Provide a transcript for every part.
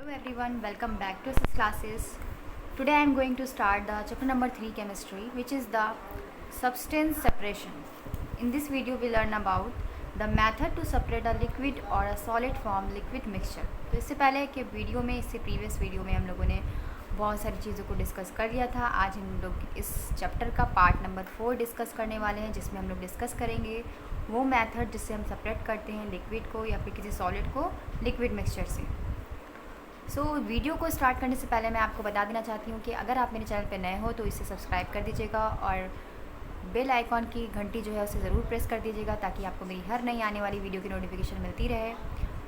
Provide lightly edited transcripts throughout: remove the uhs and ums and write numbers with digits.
Hello everyone, welcome back to this classes. Today I am going to start the chapter number 3 chemistry, which is the substance separation. In this video we learn about the method to separate a liquid or a solid from liquid mixture. तो इससे पहले के video में इससे previous video में हम लोगों ने बहुत सारी चीज़ों को डिस्कस कर लिया था। आज हम लोग इस चैप्टर का पार्ट नंबर 4 डिस्कस करने वाले हैं, जिसमें हम लोग डिस्कस करेंगे वो मेथड जिससे हम सेपरेट करते हैं लिक्विड को या फिर किसी सॉलिड को लिक्विड मिक्सचर से। वीडियो को स्टार्ट करने से पहले मैं आपको बता देना चाहती हूँ कि अगर आप मेरे चैनल पर नए हो तो इसे सब्सक्राइब कर दीजिएगा और बेल आइकॉन की घंटी जो है उसे ज़रूर प्रेस कर दीजिएगा, ताकि आपको मेरी हर नई आने वाली वीडियो की नोटिफिकेशन मिलती रहे।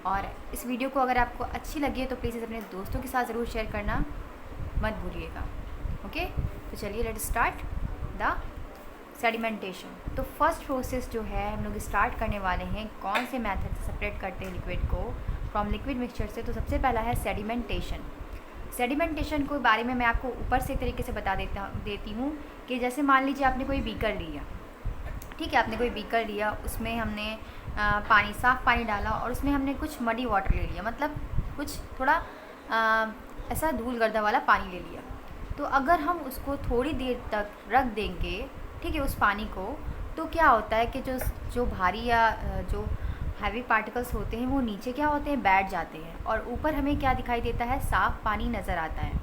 और इस वीडियो को अगर आपको अच्छी लगे तो प्लीज़ अपने दोस्तों के साथ ज़रूर शेयर करना मत भूलिएगा। ओके, तो चलिए लेट स्टार्ट द सेडिमेंटेशन। तो फर्स्ट प्रोसेस जो है हम लोग स्टार्ट करने वाले हैं, कौन से मेथड से सेपरेट करते हैं लिक्विड को फ्रॉम लिक्विड मिक्सचर से। तो सबसे पहला है सेडिमेंटेशन। सेडिमेंटेशन के बारे में मैं आपको ऊपर से एक तरीके से बता देती हूँ कि जैसे मान लीजिए आपने कोई बीकर लिया, ठीक है, आपने कोई बीकर लिया, उसमें हमने साफ़ पानी डाला और उसमें हमने कुछ मडी वाटर ले लिया, मतलब कुछ थोड़ा ऐसा धूल गर्दा वाला पानी ले लिया। तो अगर हम उसको थोड़ी देर तक रख देंगे, ठीक है, उस पानी को, तो क्या होता है कि जो भारी या जो हैवी पार्टिकल्स होते हैं वो नीचे क्या होते हैं, बैठ जाते हैं, और ऊपर हमें क्या दिखाई देता है, साफ़ पानी नज़र आता है।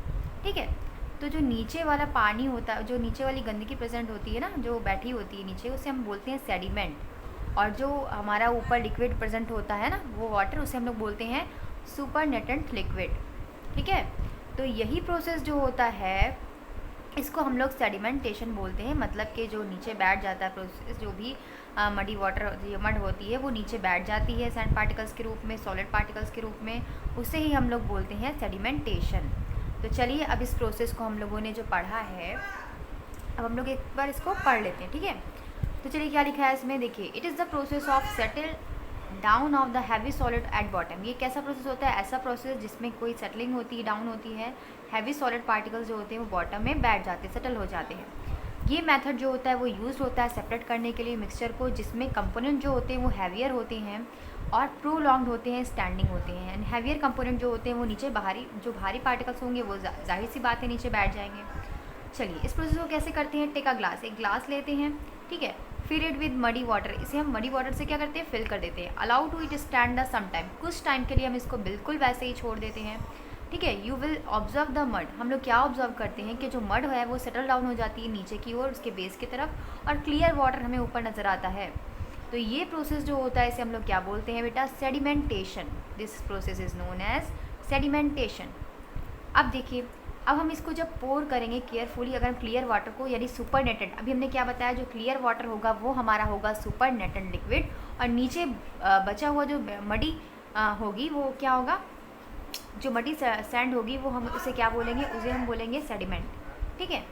ठीक है, तो जो नीचे वाला पानी होता है, जो नीचे वाली गंदगी प्रेजेंट होती है ना, जो बैठी होती है नीचे, उसे हम बोलते हैं सेडिमेंट। और जो हमारा ऊपर लिक्विड प्रेजेंट होता है ना, वो वाटर, उसे हम लोग बोलते हैं सुपरनेटेंट लिक्विड। ठीक है, तो यही प्रोसेस जो होता है इसको हम लोग सेडिमेंटेशन बोलते हैं। मतलब कि जो नीचे बैठ जाता है प्रोसेस, जो भी मडी वाटर मड होती है वो नीचे बैठ जाती है सैंड पार्टिकल्स के रूप में, सॉलिड पार्टिकल्स के रूप में, उसे ही हम लोग बोलते हैं सेडिमेंटेशन। तो चलिए अब इस प्रोसेस को हम लोगों ने जो पढ़ा है, अब हम लोग एक बार इसको पढ़ लेते हैं। ठीक है, तो चलिए क्या लिखा है इसमें, देखिए, it is the process of settle down of the heavy solid at bottom. ये कैसा प्रोसेस होता है, ऐसा प्रोसेस जिसमें कोई सेटलिंग होती है, डाउन होती है, हैवी सॉलिड पार्टिकल्स जो होते हैं वो बॉटम में बैठ जाते हैं, सेटल हो जाते हैं। ये मेथड जो होता है वो यूज़ होता है सेपरेट करने के लिए मिक्सचर को, जिसमें कंपोनेंट जो होते हैं वो हैवियर होते हैं और प्रोलॉन्ग्ड होते हैं, स्टैंडिंग होते हैं। एंड हैवियर कंपोनेंट जो होते हैं वो नीचे जो भारी पार्टिकल्स होंगे वो जाहिर सी बात है नीचे बैठ जाएंगे। चलिए इस प्रोसेस को कैसे करते हैं, टेक अ ग्लास, एक ग्लास लेते हैं, ठीक है, fill it with muddy water, इसे हम मडी वाटर से क्या करते हैं, फिल कर देते हैं। Allow to it stand the some time, कुछ टाइम के लिए हम इसको बिल्कुल वैसे ही छोड़ देते हैं। ठीक है, you will observe the mud, हम लोग क्या ऑब्जर्व करते हैं कि जो मड है वो सेटल डाउन हो जाती है नीचे की ओर, उसके बेस की तरफ, और क्लियर वाटर हमें ऊपर नज़र आता है। तो ये प्रोसेस जो होता है इसे हम लोग क्या बोलते हैं बेटा, sedimentation. This process is known as sedimentation. अब देखिए, अब हम इसको जब पोर करेंगे केयरफुली, अगर क्लियर वाटर को, यानी सुपरनेटेड, अभी हमने क्या बताया, जो क्लियर वाटर होगा वो हमारा होगा सुपरनेटेड लिक्विड, और नीचे बचा हुआ जो मडी होगी वो क्या होगा, जो मडी सैंड होगी वो हम उसे क्या बोलेंगे, उसे हम बोलेंगे सेडिमेंट। ठीक है,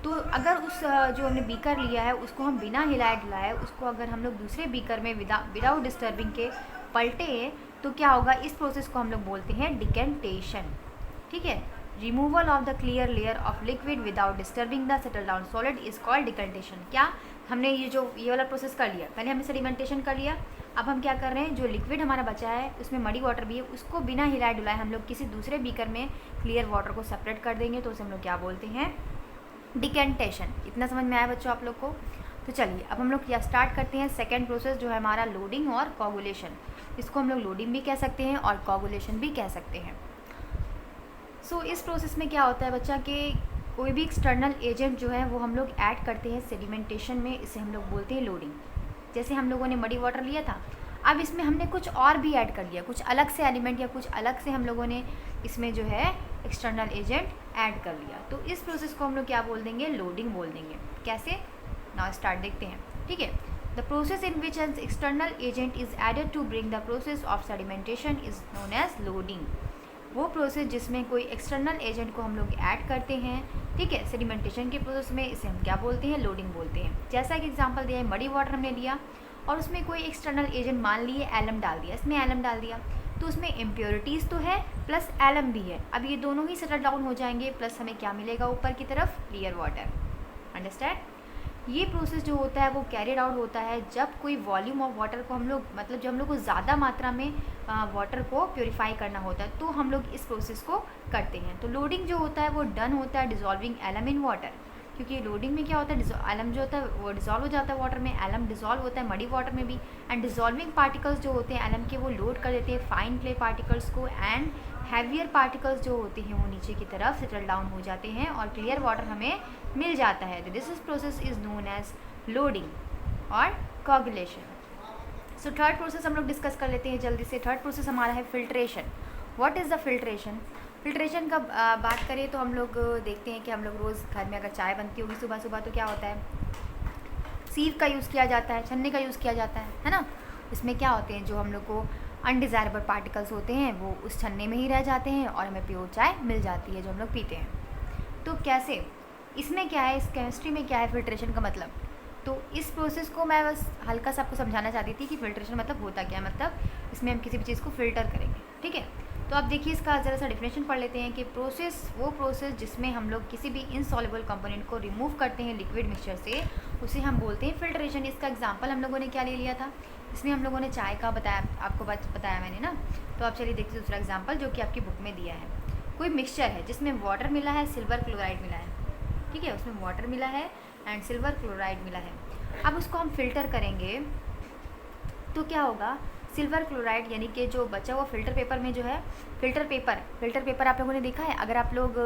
तो अगर उस जो हमने बीकर लिया है उसको हम बिना हिलाए डुलाए, उसको अगर हम लोग दूसरे बीकर में विदाउट डिस्टर्बिंग के पलटे, तो क्या होगा, इस प्रोसेस को हम लोग बोलते हैं डिकेंटेशन। ठीक है, removal of the clear layer of liquid without disturbing the settle down solid is called decantation. क्या हमने ये वाला प्रोसेस कर लिया, पहले हमने सेडिमेंटेशन कर लिया, अब हम क्या कर रहे हैं, जो लिक्विड हमारा बचा है उसमें मडी वाटर भी है, उसको बिना हिलाए डुलाए हम लोग किसी दूसरे बीकर में क्लियर वाटर को सेपरेट कर देंगे, तो उसे हम लोग क्या बोलते हैं, डिकेंटेशन। इतना समझ में आया बच्चों आप लोग को। तो चलिए अब हम लोग क्या स्टार्ट करते हैं, सेकेंड प्रोसेस जो है हमारा लोडिंग और कोगुलेशन। इसको हम लोग लोडिंग भी कह सकते हैं और कोगुलेशन भी कह सकते हैं। इस प्रोसेस में क्या होता है बच्चा कि कोई भी एक्सटर्नल एजेंट जो है वो हम लोग ऐड करते हैं सेडिमेंटेशन में, इसे हम लोग बोलते हैं लोडिंग। जैसे हम लोगों ने मडी वाटर लिया था, अब इसमें हमने कुछ और भी ऐड कर लिया, कुछ अलग से एलिमेंट या कुछ अलग से हम लोगों ने इसमें जो है एक्सटर्नल एजेंट ऐड कर लिया, तो इस प्रोसेस को हम लोग क्या बोल देंगे, लोडिंग बोल देंगे। कैसे, नाउ स्टार्ट देखते हैं। ठीक है, the process in which an external agent is added to bring the process of sedimentation is known as loading. वो प्रोसेस जिसमें कोई एक्सटर्नल एजेंट को हम लोग ऐड करते हैं, ठीक है, सेडिमेंटेशन के प्रोसेस में, इसे हम क्या बोलते हैं, लोडिंग बोलते हैं। जैसा एक एग्जांपल दिया है, मडी वाटर हमने लिया और उसमें कोई एक्सटर्नल एजेंट, मान लिए एलम डाल दिया, इसमें एलम डाल दिया, तो उसमें इम्प्योरिटीज़ तो है प्लस एलम भी है। अब ये दोनों ही सेटल डाउन हो जाएंगे, प्लस हमें क्या मिलेगा ऊपर की तरफ, क्लियर वाटर। अंडरस्टैंड। ये प्रोसेस जो होता है वो कैरिड आउट होता है जब कोई वॉल्यूम ऑफ वाटर को हम लोग मतलब जब हम लोग को ज़्यादा मात्रा में वाटर को प्योरीफाई करना होता है तो हम लोग इस प्रोसेस को करते हैं। तो लोडिंग जो होता है वो डन होता है डिज़ोल्विंग एलम इन वाटर, क्योंकि लोडिंग में क्या होता है एलम जो होता है वो डिज़ोल्व हो जाता है वाटर में, एलम डिज़ोल्व होता है मडी वाटर में भी, एंड डिज़ोल्विंग पार्टिकल्स जो होते हैं एलम के वो लोड कर देते हैं फाइन क्ले पार्टिकल्स को, एंड हैवियर पार्टिकल्स जो होते हैं वो नीचे की तरफ सेटल डाउन हो जाते हैं और क्लियर वाटर हमें मिल जाता है। तो this is process is known as loading और कोगुलेशन। सो थर्ड प्रोसेस हम लोग डिस्कस कर लेते हैं जल्दी से। थर्ड प्रोसेस हमारा है filtration. What is the filtration? Filtration का बात करें तो हम लोग देखते हैं कि हम लोग रोज़ घर में अगर चाय बनती होगी सुबह सुबह तो क्या होता है, सीव का यूज़ किया जाता है, छन्ने का यूज़ किया जाता है ना। इसमें क्या होते हैं जो हम लोग को अनडिज़ायरेबल पार्टिकल्स होते हैं वो उस छन्ने में ही रह जाते हैं और हमें प्योर चाय मिल जाती है जो हम लोग पीते हैं। तो कैसे, इसमें क्या है, इस केमिस्ट्री में क्या है फिल्ट्रेशन का मतलब? तो इस प्रोसेस को मैं बस हल्का सा आपको समझाना चाहती थी कि फिल्ट्रेशन मतलब होता क्या है। मतलब इसमें हम किसी भी चीज़ को फ़िल्टर करेंगे, ठीक है। तो आप देखिए इसका ज़रा सा डिफिनेशन पढ़ लेते हैं कि प्रोसेस वो प्रोसेस जिसमें हम लोग किसी भी इनसॉल्युबल कंपोनेंट को रिमूव करते हैं लिक्विड मिक्सचर से, उसे हम बोलते हैं फिल्ट्रेशन। इसका एग्जांपल हम लोगों ने क्या ले लिया था, इसमें हम लोगों ने चाय का बताया, आपको बताया मैंने ना। तो आप चलिए देखिए दूसरा एग्जाम्पल जो कि आपकी बुक में दिया है। कोई मिक्सचर है जिसमें वाटर मिला है, सिल्वर क्लोराइड मिला है, ठीक है, उसमें वाटर मिला है एंड सिल्वर क्लोराइड मिला है। अब उसको हम फिल्टर करेंगे तो क्या होगा, सिल्वर क्लोराइड यानी कि जो बचा हुआ फिल्टर पेपर में जो है, फिल्टर पेपर आप लोगों ने देखा है, अगर आप लोग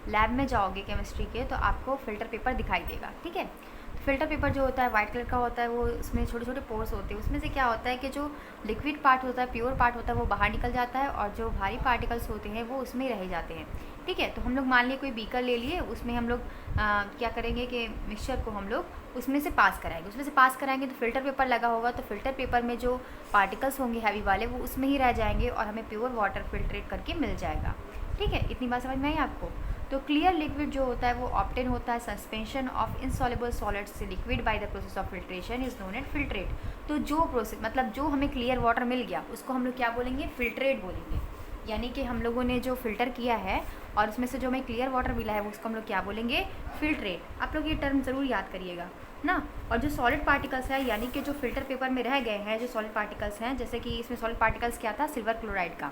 लैब में जाओगे केमिस्ट्री के तो आपको फिल्टर पेपर दिखाई देगा, ठीक है। फिल्टर पेपर जो होता है वाइट कलर का होता है, वो उसमें छोटे छोटे पोर्स होते हैं, उसमें से क्या होता है कि जो लिक्विड पार्ट होता है, प्योर पार्ट होता है वो बाहर निकल जाता है और जो भारी पार्टिकल्स होते हैं वो उसमें रह जाते हैं, ठीक है। तो हम लोग मान लिए कोई बीकर ले लिए, उसमें हम लोग क्या करेंगे कि मिक्सचर को हम लोग उसमें से पास कराएंगे तो फिल्टर पेपर लगा होगा, तो फिल्टर पेपर में जो पार्टिकल्स होंगे हैवी वाले वो उसमें ही रह जाएंगे और हमें प्योर वाटर फिल्ट्रेट करके मिल जाएगा, ठीक है। इतनी बात समझ में आई आपको? तो क्लियर लिक्विड जो होता है वो ऑब्टेन होता है सस्पेंशन ऑफ इनसॉल्युबल सॉलिड्स से liquid by the process of filtration is known as filtrate. तो जो प्रोसेस मतलब जो हमें क्लियर वाटर मिल गया उसको हम लोग क्या बोलेंगे, फिल्ट्रेट बोलेंगे। यानी कि हम लोगों ने जो फ़िल्टर किया है और उसमें से जो हमें क्लियर वाटर मिला है उसको हम लोग क्या बोलेंगे, फिल्ट्रेट। आप लोग ये टर्म ज़रूर याद करिएगा ना। और जो सॉलिड पार्टिकल्स है यानी कि जो फिल्टर पेपर में रह गए हैं, जो सॉलिड पार्टिकल्स हैं, जैसे कि इसमें सॉलिड पार्टिकल्स क्या था, सिल्वर क्लोराइड का,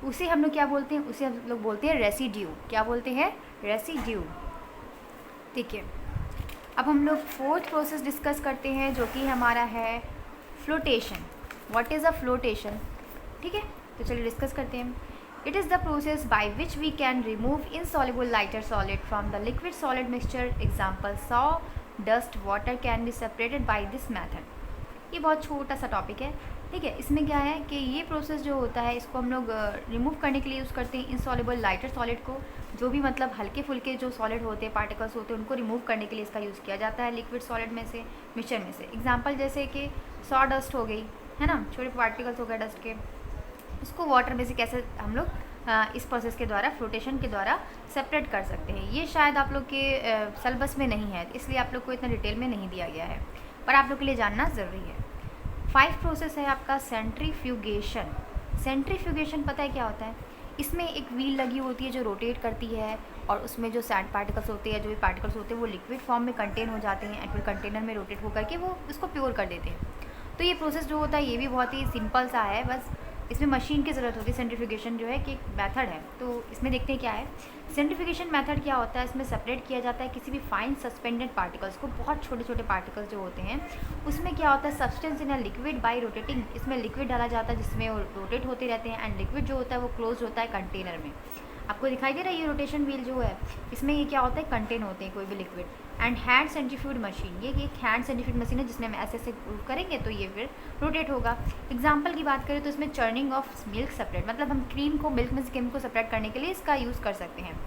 उसे हम लोग क्या बोलते हैं, उसे हम लोग बोलते हैं रेसिड्यू। क्या बोलते हैं, रेसिड्यू, ठीक है। अब हम लोग फोर्थ प्रोसेस डिस्कस करते हैं जो कि हमारा है flotation. What is a flotation, ठीक है। तो चलिए डिस्कस करते हैं। It is the process by which we can remove insoluble lighter solid from the liquid solid mixture, example saw, dust, water can be separated by this method. ये बहुत छोटा सा टॉपिक है, ठीक है। इसमें क्या है कि ये प्रोसेस जो होता है इसको हम लोग रिमूव करने के लिए यूज़ करते हैं इनसॉल्युबल लाइटर सॉलिड को, जो भी मतलब हल्के फुल्के जो सॉलिड होते हैं, पार्टिकल्स होते हैं, उनको रिमूव करने के लिए इसका यूज़ किया जाता है लिक्विड सॉलिड में से, मिक्सचर में से। एग्जांपल जैसे कि सॉ डस्ट हो गई, है ना, छोटे पार्टिकल्स हो गए डस्ट के, उसको वाटर में से कैसे हम लोग इस प्रोसेस के द्वारा, फ्लोटेशन के द्वारा सेपरेट कर सकते हैं। ये शायद आप लोग के सिलेबस में नहीं है, इसलिए आप लोग को इतना डिटेल में नहीं दिया गया है, पर आप लोग के लिए जानना ज़रूरी है। 5 प्रोसेस है आपका सेंट्रीफ्यूगेशन। सेंट्रीफ्यूगेशन पता है क्या होता है? इसमें एक व्हील लगी होती है जो रोटेट करती है और उसमें जो सैंड पार्टिकल्स होते हैं, जो भी पार्टिकल्स होते हैं वो लिक्विड फॉर्म में कंटेन हो जाते हैं एंड फिर कंटेनर में रोटेट होकर के वो उसको प्योर कर देते हैं। तो ये प्रोसेस जो होता है ये भी बहुत ही सिंपल सा है, बस इसमें मशीन की ज़रूरत होती है। सेंट्रीफ्यूगेशन जो है कि एक मेथड है, तो इसमें देखते हैं क्या है। सेंट्रीफ्यूगेशन मेथड क्या होता है, इसमें सेपरेट किया जाता है किसी भी फाइन सस्पेंडेड पार्टिकल्स को, बहुत छोटे छोटे पार्टिकल्स जो होते हैं, उसमें क्या होता है substance in a liquid bye rotating, इसमें लिक्विड डाला जाता है जिसमें वो रोटेट होते रहते हैं एंड लिक्विड जो होता है वो क्लोज होता है कंटेनर में। आपको दिखाई दे रहा है ये रोटेशन व्हील जो है, इसमें ये क्या होता है, कंटेन होते हैं कोई भी liquid. And hand centrifuge machine, ये एक हैंड सेंट्रीफ्यूज मशीन है जिसमें हम ऐसे ऐसे करेंगे तो ये फिर रोटेट होगा। एग्जांपल की बात करें तो इसमें चर्निंग ऑफ मिल्क सेपरेट, मतलब हम क्रीम को मिल्क में से क्रीम को सेपरेट करने के लिए इसका यूज़ कर सकते हैं।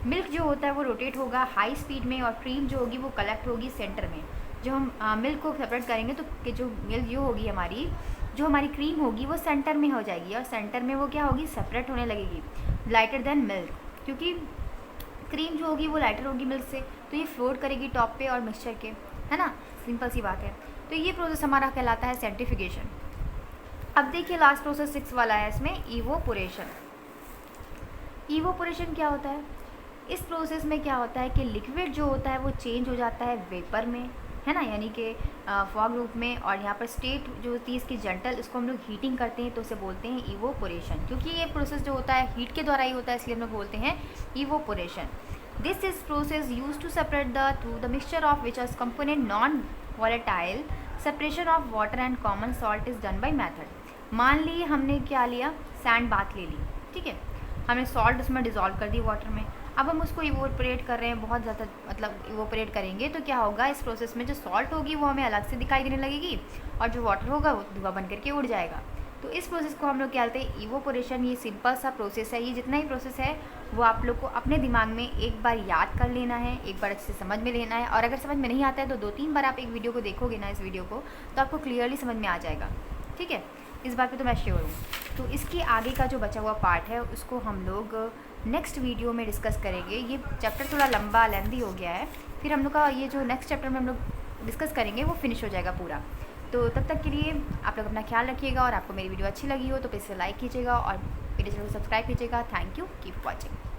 मिल्क जो होता है वो रोटेट होगा हाई स्पीड में और क्रीम जो होगी वो कलेक्ट होगी सेंटर में। जो हम मिल्क को सेपरेट करेंगे तो कि जो मिल्क जो होगी हमारी, जो हमारी क्रीम होगी वो सेंटर में हो जाएगी और सेंटर में वो क्या होगी, सेपरेट होने लगेगी, लाइटर देन मिल्क, क्योंकि क्रीम जो होगी वो लाइटर होगी मिल्क से, तो ये फ्लोट करेगी टॉप पे और मिक्सचर के, है ना, सिंपल सी बात है। तो ये प्रोसेस हमारा कहलाता है सेंट्रीफ्यूगेशन। अब देखिए लास्ट प्रोसेस 6 वाला है, इसमें इवोपोरेशन। इवोपोरेशन क्या होता है? इस प्रोसेस में क्या होता है कि लिक्विड जो होता है वो चेंज हो जाता है वेपर में, है ना, यानी कि फॉग रूप में। और यहाँ पर स्टेट जो होती है इसकी जेंटल, इसको हम लोग हीटिंग करते हैं तो उसे बोलते हैं इवोपोरेशन, क्योंकि ये प्रोसेस जो होता है हीट के द्वारा ही होता है, इसलिए हम लोग बोलते हैं evaporation. This is process use to separate the mixture of which is component non volatile. Separation of water and common salt is done by method. मान ली हमने क्या लिया, सैंड बाथ ले ली, ठीक है, हमने सॉल्ट उसमें डिज़ोल्व कर दी वाटर में। अब हम उसको इवोपरेट कर रहे हैं, बहुत ज़्यादा मतलब इवोपरेट करेंगे तो क्या होगा, इस प्रोसेस में जो सॉल्ट होगी वो हमें अलग से दिखाई देने लगेगी और जो वाटर होगा वो धुआं बन करके उड़ जाएगा। तो इस प्रोसेस को हम लोग क्या कहते हैं, इवोपोरेशन। ये सिंपल सा प्रोसेस है, ये जितना ही प्रोसेस है वो आप लोग को अपने दिमाग में एक बार याद कर लेना है, एक बार अच्छे से समझ में लेना है। और अगर समझ में नहीं आता है तो 2-3 बार आप एक वीडियो को देखोगे ना, इस वीडियो को, तो आपको क्लियरली समझ में आ जाएगा, ठीक है। इस बात पे तो मैं श्योर हूँ। तो इसके आगे का जो बचा हुआ पार्ट है उसको हम लोग नेक्स्ट वीडियो में डिस्कस करेंगे। ये चैप्टर थोड़ा लंबा लेंदी हो गया है, फिर हम लोग का ये जो नेक्स्ट चैप्टर में हम लोग डिस्कस करेंगे वो फिनिश हो जाएगा पूरा। तो तब तक के लिए आप लोग अपना ख्याल रखिएगा, और आपको मेरी वीडियो अच्छी लगी हो तो प्लीज़ लाइक कीजिएगा और मेरे चैनल को सब्सक्राइब कीजिएगा। Thank you, keep watching.